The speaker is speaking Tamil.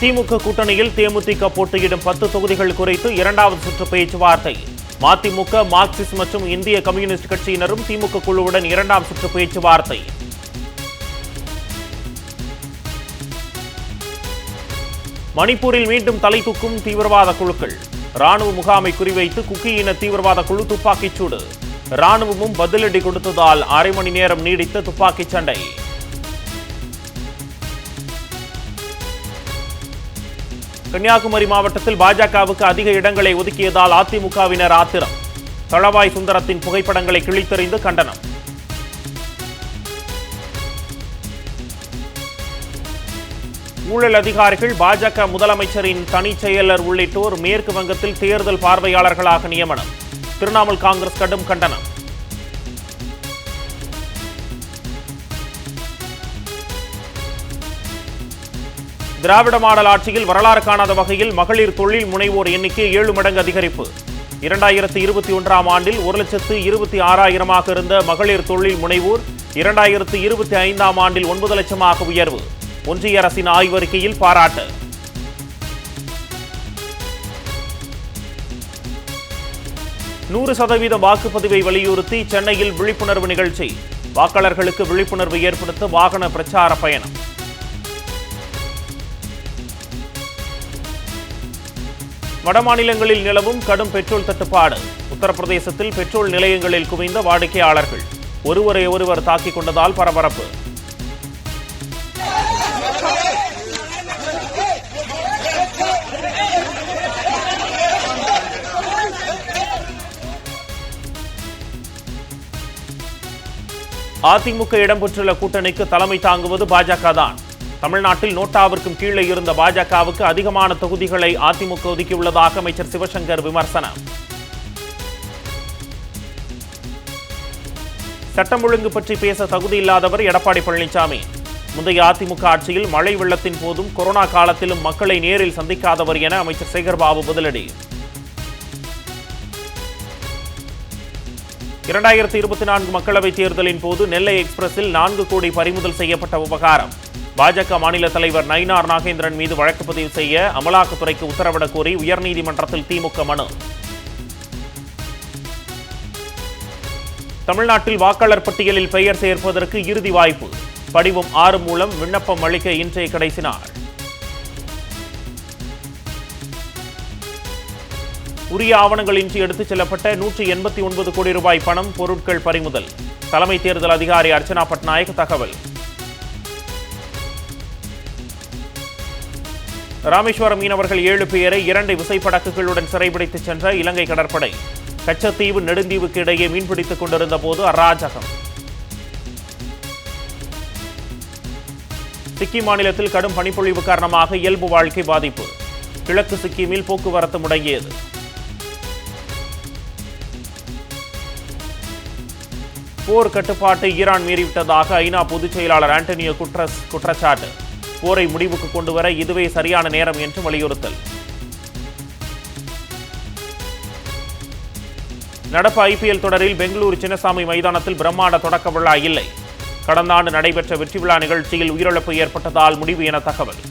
திமுக கூட்டணியில் தேமுதிக போட்டியிடும் 10 தொகுதிகள் குறித்து இரண்டாவது சுற்று பேச்சுவார்த்தை. மதிமுக, மார்க்சிஸ்ட் மற்றும் இந்திய கம்யூனிஸ்ட் கட்சியினரும் திமுக குழுவுடன் இரண்டாம் சுற்று பேச்சுவார்த்தை. மணிப்பூரில் மீண்டும் தலை தூக்கும் தீவிரவாத குழுக்கள். ராணுவ முகாமை குறிவைத்து குக்கி இன தீவிரவாத குழு துப்பாக்கிச் சூடு. ராணுவமும் பதிலடி கொடுத்ததால் அரை மணி நேரம் நீடித்த துப்பாக்கிச் சண்டை. கன்னியாகுமரி மாவட்டத்தில் பாஜகவுக்கு அதிக இடங்களை ஒதுக்கியதால் அதிமுகவினர் ஆத்திரம். தளவாய் சுந்தரத்தின் புகைப்படங்களை கிழித்தெறிந்து கண்டனம். ஊழல் அதிகாரிகள் பாஜக முதலமைச்சரின் தனி செயலர் உள்ளிட்டோர் மேற்கு வங்கத்தில் தேர்தல் பார்வையாளர்களாக நியமனம். திரிணாமுல் காங்கிரஸ் கடும் கண்டனம். திராவிட மாடல் ஆட்சியில் வரலாறு காணாத வகையில் மகளிர் தொழில் முனைவோர் எண்ணிக்கை 7 மடங்கு அதிகரிப்பு. 2021ஆம் ஆண்டில் 1,26,000 இருந்த மகளிர் தொழில் முனைவோர் 2025ஆம் ஆண்டில் 9 லட்சமாக உயர்வு. ஒன்றிய அரசின் ஆய்வறிக்கையில் பாராட்டு. %100 வாக்குப்பதிவை வலியுறுத்தி சென்னையில் விழிப்புணர்வு நிகழ்ச்சி. வாக்காளர்களுக்கு விழிப்புணர்வு ஏற்படுத்த வாகன பிரச்சார பயணம். வடமாநிலங்களில் நிலவும் கடும் பெட்ரோல் தட்டுப்பாடு. உத்தரப்பிரதேசத்தில் பெட்ரோல் நிலையங்களில் குவிந்த வாடிக்கையாளர்கள் ஒருவரை ஒருவர் தாக்கிக் கொண்டதால் பரபரப்பு. அதிமுக இடம்பெற்றுள்ள கூட்டணிக்கு தலைமை தாங்குவது பாஜக தான். தமிழ்நாட்டில் நோட்டாவிற்கும் கீழே இருந்த பாஜகவுக்கு அதிகமான தொகுதிகளை அதிமுக ஒதுக்கியுள்ளதாக அமைச்சர் சிவசங்கர் விமர்சனம். சட்டம் ஒழுங்கு பற்றி பேச தகுதியில்லாதவர் எடப்பாடி பழனிசாமி. முந்தைய அதிமுக ஆட்சியில் மழை வெள்ளத்தின் போதும் கொரோனா காலத்திலும் மக்களை நேரில் சந்திக்காதவர் என அமைச்சர் சேகர்பாபு பதிலடி. 2024 மக்களவைத் தேர்தலின் போது நெல்லை எக்ஸ்பிரஸில் 4 கோடி பறிமுதல் செய்யப்பட்ட விவகாரம். பாஜக மாநில தலைவர் நயினார் நாகேந்திரன் மீது வழக்கு பதிவு செய்ய அமலாக்கத்துறைக்கு உத்தரவிடக் கோரி உயர்நீதிமன்றத்தில் திமுக மனு. தமிழ்நாட்டில் வாக்காளர் பட்டியலில் பெயர் சேர்ப்பதற்கு இறுதி வாய்ப்பு. படிவம் 6 மூலம் விண்ணப்பம் அளிக்க இன்றைய கடைசி நாள். உரிய ஆவணங்களின்றி எடுத்துச் செல்லப்பட்ட 189 கோடி ரூபாய் பணம், பொருட்கள் பறிமுதல். தலைமை தேர்தல் அதிகாரி அர்ச்சனா பட்நாயக் தகவல். ராமேஸ்வரம் மீனவர்கள் 7 பேரை 2 விசைப்படகுகளுடன் சிறைபிடித்துச் சென்ற இலங்கை கடற்படை. கச்சத்தீவு நெடுந்தீவுக்கு இடையே மீன்பிடித்துக் கொண்டிருந்த போது அராஜகம். சிக்கிம் மாநிலத்தில் கடும் பனிப்பொழிவு காரணமாக இயல்பு வாழ்க்கை பாதிப்பு. கிழக்கு சிக்கிமில் போக்குவரத்து முடங்கியது. போர் கட்டுப்பாட்டை ஈரான் மீறிவிட்டதாக ஐநா பொதுச் செயலாளர் ஆண்டனியோ குட்ரஸ் குற்றச்சாட்டு. போரை முடிவுக்கு கொண்டுவர இதுவே சரியான நேரம் என்று வலியுறுத்தல். நடப்பு IPL தொடரில் பெங்களூரு சின்னசாமி மைதானத்தில் பிரம்மாண்ட தொடக்க விழா இல்லை. கடந்த ஆண்டு நடைபெற்ற வெற்றி விழா நிகழ்ச்சியில் உயிரிழப்பு ஏற்பட்டதால் முடிவு என தகவல்.